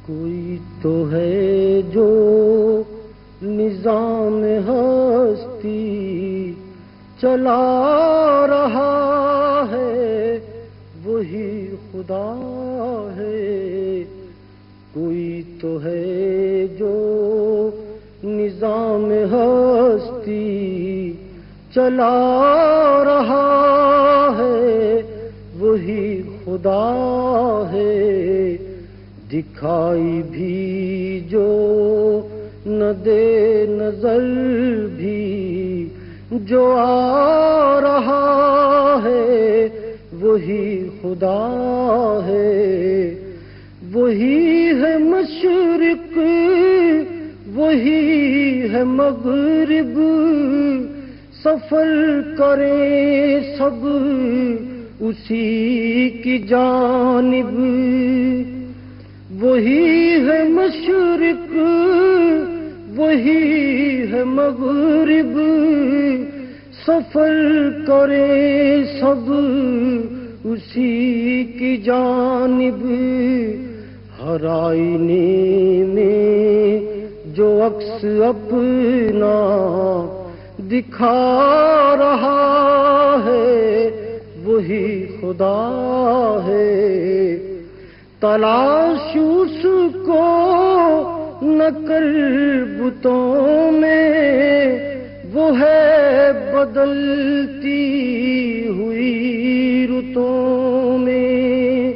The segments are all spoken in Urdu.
کوئی تو ہے جو نظام ہستی چلا رہا ہے، وہی خدا ہے۔ کوئی تو ہے جو نظام ہستی چلا رہا ہے، وہی خدا ہے۔ دکھائی بھی جو نہ دے نظر بھی جو آ رہا ہے، وہی خدا ہے۔ وہی ہے مشرق، وہی ہے مغرب، سفر کریں سب اسی کی جانب۔ وہی ہے مشرق، وہی ہے مغرب، سفر کریں سب اسی کی جانب۔ ہر آئینے میں جو عکس اپنا دکھا رہا ہے، وہی خدا ہے۔ تلاش اس کو نہ کر بتوں میں، وہ ہے بدلتی ہوئی رتوں میں۔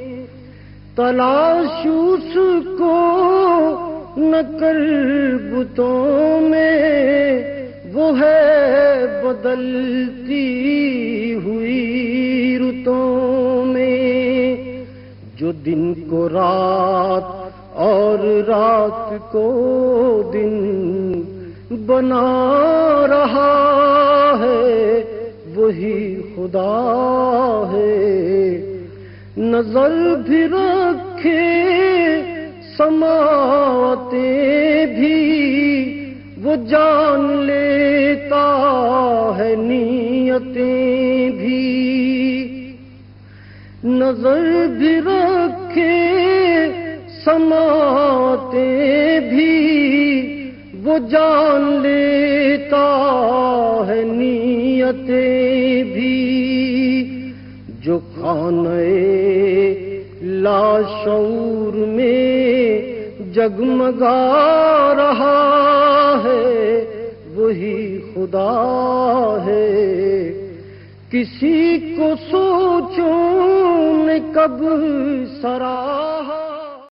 تلاش اس کو نہ کر بتوں میں، وہ ہے بدلتی ہوئی رتوں میں۔ جو دن کو رات اور رات کو دن بنا رہا ہے، وہی خدا ہے۔ نظر بھی رکھے سماعتیں بھی، وہ جان لیتا ہے نیتیں بھی۔ نظر بھی رکھے سماعتیں بھی، وہ جان لیتا ہے نیتیں بھی۔ جو خانہ لاشعور میں جگمگا رہا ہے، وہی خدا ہے۔ کسی کو سوچوں نے کب سرا